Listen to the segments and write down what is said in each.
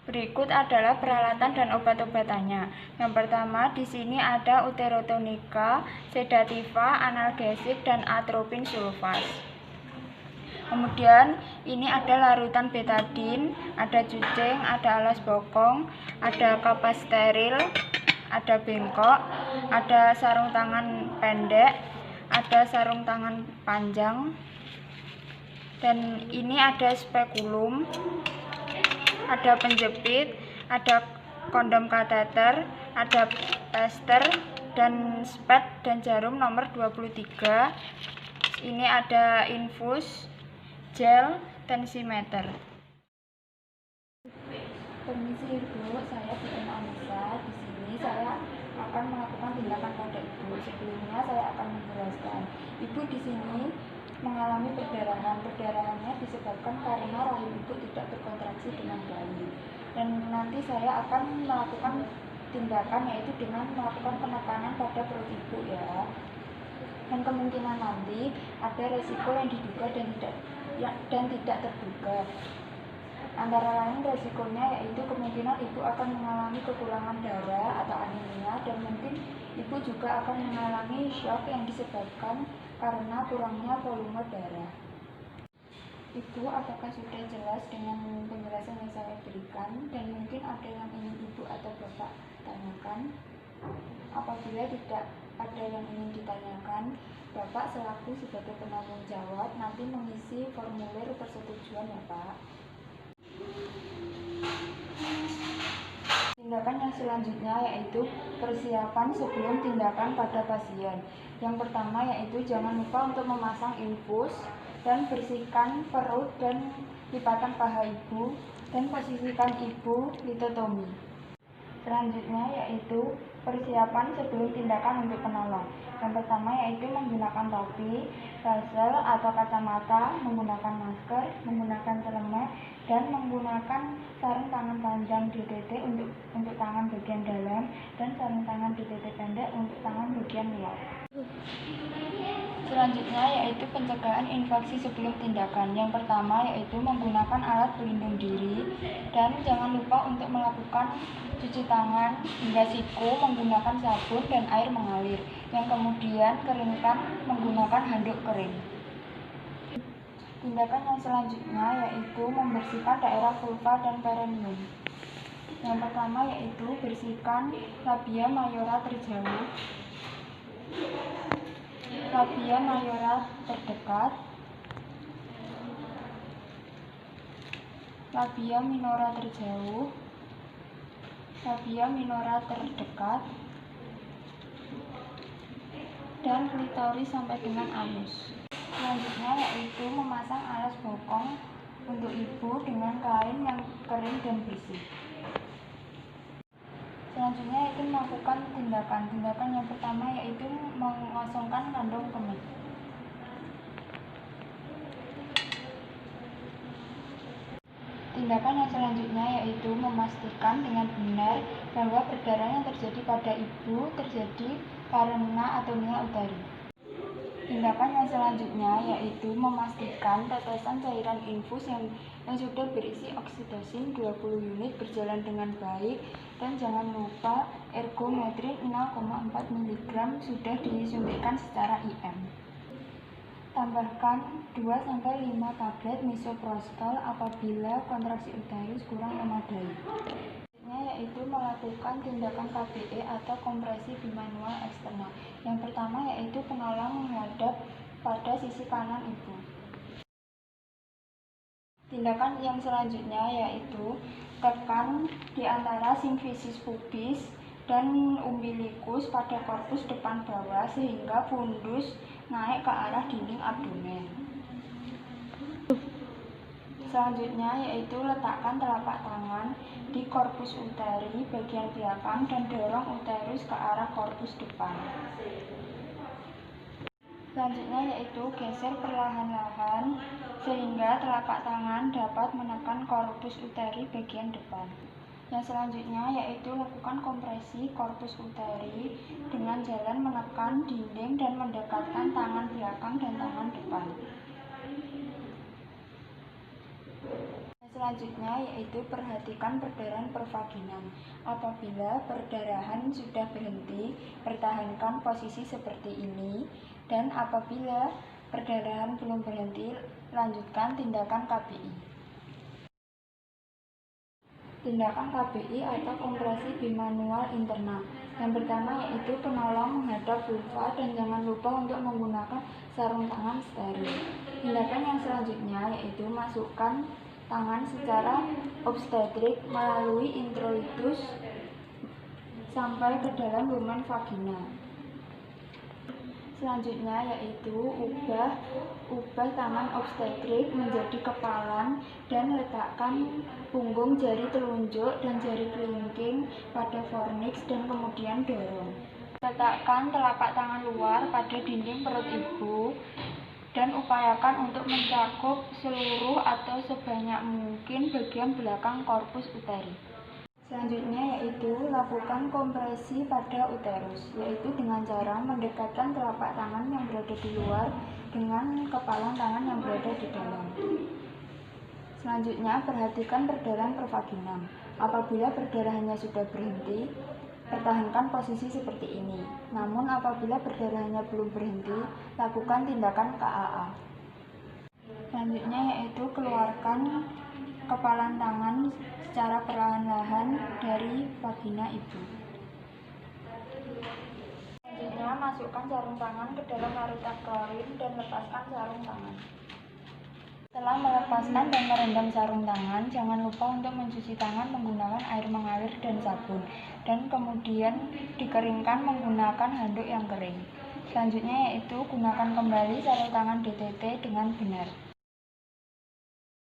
Berikut adalah peralatan dan obat-obatannya. Yang pertama, di sini ada uterotonika, sedativa, analgesik, dan atropin sulfas. Kemudian ini ada larutan betadin, ada cucing, ada alas bokong, ada kapas steril, ada bengkok, ada sarung tangan pendek, ada sarung tangan panjang, dan ini ada spekulum, ada penjepit, ada kondom kateter, ada plester, dan spet dan jarum nomor 23. Ini ada infus, gel, tensimeter. Permisi Ibu, saya bukan Anissa. Di sini saya akan melakukan tindakan pada Ibu. Sebelumnya saya akan menjelaskan. Ibu di sini mengalami perdarahan. Perdarahannya disebabkan karena rahim Ibu tidak berkontraksi dengan baik. Dan nanti saya akan melakukan tindakan yaitu dengan melakukan penekanan pada perut Ibu ya. Dan kemungkinan nanti ada resiko yang diduga dan tidak terduga. Antara lain resikonya yaitu kemungkinan ibu akan mengalami kekurangan darah atau anemia, dan mungkin ibu juga akan mengalami shock yang disebabkan karena kurangnya volume darah. Ibu, apakah sudah jelas dengan penjelasan yang saya berikan, dan mungkin ada yang ingin ibu atau bapak tanyakan? Apabila tidak ada yang ingin ditanyakan, bapak selaku sebagai penanggung jawab nanti mengisi formulir persetujuan ya Pak. Tindakan yang selanjutnya yaitu persiapan sebelum tindakan pada pasien. Yang pertama yaitu jangan lupa untuk memasang infus dan bersihkan perut dan lipatan paha ibu dan posisikan ibu litotomi. Selanjutnya yaitu persiapan sebelum tindakan untuk penolong. Yang pertama yaitu menggunakan topi, ransel atau kacamata, menggunakan masker, menggunakan celemek, dan menggunakan sarung tangan panjang DTT untuk tangan bagian dalam dan sarung tangan DTT pendek untuk tangan bagian luar. Selanjutnya yaitu pencegahan infeksi sebelum tindakan. Yang pertama yaitu menggunakan alat pelindung diri, dan jangan lupa untuk melakukan cuci tangan hingga siku menggunakan sabun dan air mengalir, yang kemudian keringkan menggunakan handuk kering. Tindakan yang selanjutnya yaitu membersihkan daerah vulva dan perineum. Yang pertama yaitu bersihkan labia mayora terjauh, labia mayora terdekat, labia minora terjauh, labia minora terdekat, dan klitoris sampai dengan anus. Selanjutnya yaitu memasang alas bokong untuk ibu dengan kain yang kering dan bersih. Selanjutnya yaitu melakukan tindakan yang pertama yaitu mengosongkan kandung kemih. Tindakan yang selanjutnya yaitu memastikan dengan benar bahwa perdarahan yang terjadi pada ibu terjadi karena atomia uteri. Tindakan yang selanjutnya yaitu memastikan tetesan cairan infus yang sudah berisi oksitosin 20 unit berjalan dengan baik, dan jangan lupa ergometrin 0,4 mg sudah disuntikkan secara IM. Tambahkan 2-5 tablet misoprostol apabila kontraksi uterus kurang memadai. Yaitu melakukan tindakan KBE atau kompresi bimanual eksternal. Yang pertama yaitu penolong menghadap pada sisi kanan ibu. Tindakan yang selanjutnya yaitu tekan di antara simfisis pubis dan umbilikus pada korpus depan bawah sehingga fundus naik ke arah dinding abdomen. Selanjutnya yaitu letakkan telapak tangan di korpus uteri bagian belakang dan dorong uterus ke arah korpus depan. Selanjutnya yaitu geser perlahan-lahan sehingga telapak tangan dapat menekan korpus uteri bagian depan. Yang selanjutnya yaitu lakukan kompresi korpus uteri dengan jalan menekan dinding dan mendekatkan tangan belakang dan tangan depan. Selanjutnya yaitu perhatikan perdarahan pervaginam. Apabila perdarahan sudah berhenti, pertahankan posisi seperti ini, dan apabila perdarahan belum berhenti, lanjutkan tindakan KBI. Tindakan KBI atau kompresi bimanual internal. Yang pertama yaitu penolong menghadap vulva dan jangan lupa untuk menggunakan sarung tangan steril. Tindakan yang selanjutnya yaitu masukkan tangan secara obstetrik melalui introitus sampai ke dalam lumen vagina. Selanjutnya yaitu ubah tangan obstetrik menjadi kepalan dan letakkan punggung jari telunjuk dan jari kelingking pada fornix dan kemudian dorong. Letakkan telapak tangan luar pada dinding perut ibu dan upayakan untuk mencakup seluruh atau sebanyak mungkin bagian belakang korpus uteri. Selanjutnya yaitu lakukan kompresi pada uterus, yaitu dengan cara mendekatkan telapak tangan yang berada di luar dengan kepalan tangan yang berada di dalam. Selanjutnya perhatikan perdarahan pervaginam. Apabila perdarahannya sudah berhenti, pertahankan posisi seperti ini. Namun apabila perdarahannya belum berhenti, lakukan tindakan KAA. Selanjutnya yaitu keluarkan kepalan tangan secara perlahan-lahan dari vagina ibu. Selanjutnya masukkan sarung tangan ke dalam larutan klorin dan lepaskan sarung tangan. Setelah melepaskan dan merendam sarung tangan, jangan lupa untuk mencuci tangan menggunakan air mengalir dan sabun, dan kemudian dikeringkan menggunakan handuk yang kering. Selanjutnya yaitu gunakan kembali sarung tangan DTT dengan benar.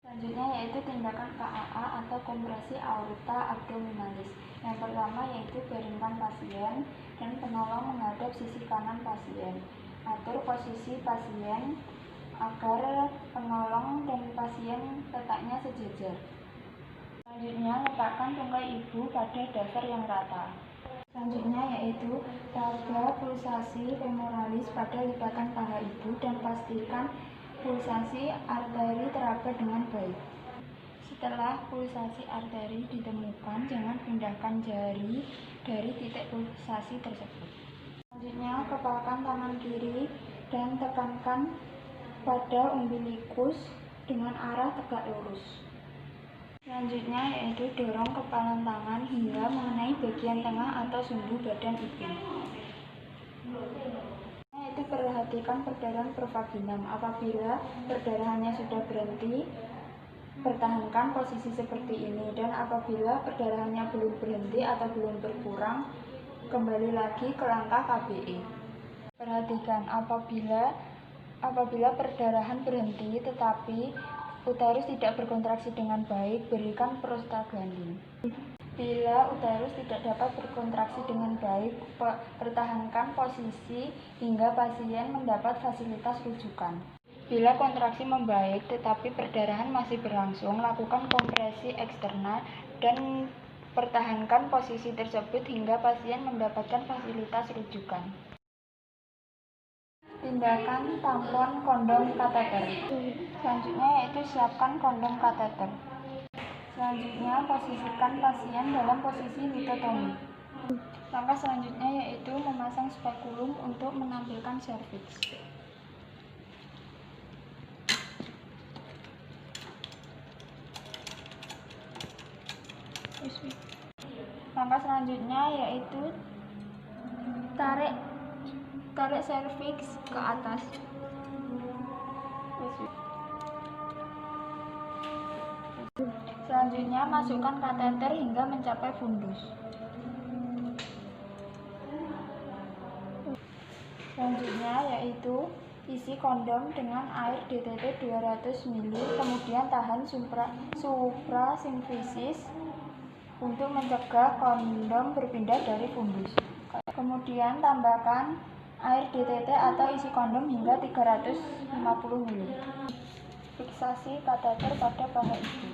Selanjutnya yaitu tindakan KAA atau kompresi aorta abdominalis. Yang pertama yaitu baringkan pasien dan penolong menghadap sisi kanan pasien. Atur posisi pasien agar penolong dan pasien letaknya sejajar. Selanjutnya letakkan tungkai ibu pada dasar yang rata. Selanjutnya yaitu raga pulsasi femoralis pada lipatan paha ibu dan pastikan pulsasi arteri teraba dengan baik. Setelah pulsasi arteri ditemukan, jangan pindahkan jari dari titik pulsasi tersebut. Selanjutnya, kepalkan tangan kiri dan tekankan pada umbilikus dengan arah tegak lurus. Selanjutnya yaitu dorong kepalan tangan hingga mengenai bagian tengah atau sumbu badan ibu. Yaitu perhatikan perdarahan pervaginam. Apabila perdarahannya sudah berhenti, pertahankan posisi seperti ini, dan apabila perdarahannya belum berhenti atau belum berkurang, kembali lagi ke langkah KBE. Perhatikan apabila perdarahan berhenti tetapi uterus tidak berkontraksi dengan baik, berikan prostaglandin. Bila uterus tidak dapat berkontraksi dengan baik, pertahankan posisi hingga pasien mendapat fasilitas rujukan. Bila kontraksi membaik tetapi perdarahan masih berlangsung, lakukan kompresi eksternal dan pertahankan posisi tersebut hingga pasien mendapatkan fasilitas rujukan. Tindakan tampon kondom kateter. Selanjutnya yaitu siapkan kondom kateter. Selanjutnya, posisikan pasien dalam posisi litotomi. Langkah selanjutnya yaitu memasang spekulum untuk menampilkan serviks. Langkah selanjutnya yaitu tarik serviks ke atas. Selanjutnya, masukkan kateter hingga mencapai fundus. Selanjutnya yaitu isi kondom dengan air DTT 200 ml, kemudian tahan suprasimfisis untuk mencegah kondom berpindah dari fundus. Kemudian tambahkan air DTT atau isi kondom hingga 350 ml. Fiksasi kateter pada paha ibu.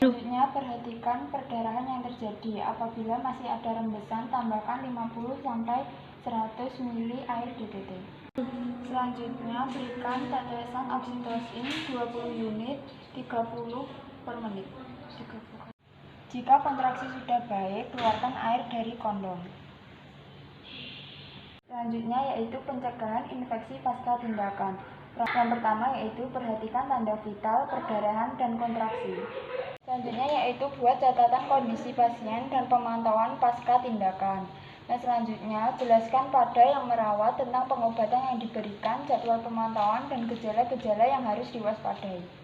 Selanjutnya, perhatikan perdarahan yang terjadi. Apabila masih ada rembesan, tambahkan 50-100 ml air DTT. Selanjutnya, berikan tetesan oksitosin 20 unit 30 per menit. Jika kontraksi sudah baik, keluarkan air dari kondom. Selanjutnya yaitu pencegahan infeksi pasca tindakan. Yang pertama yaitu perhatikan tanda vital, perdarahan, dan kontraksi. Selanjutnya yaitu buat catatan kondisi pasien dan pemantauan pasca tindakan. Dan selanjutnya jelaskan pada yang merawat tentang pengobatan yang diberikan, jadwal pemantauan, dan gejala-gejala yang harus diwaspadai.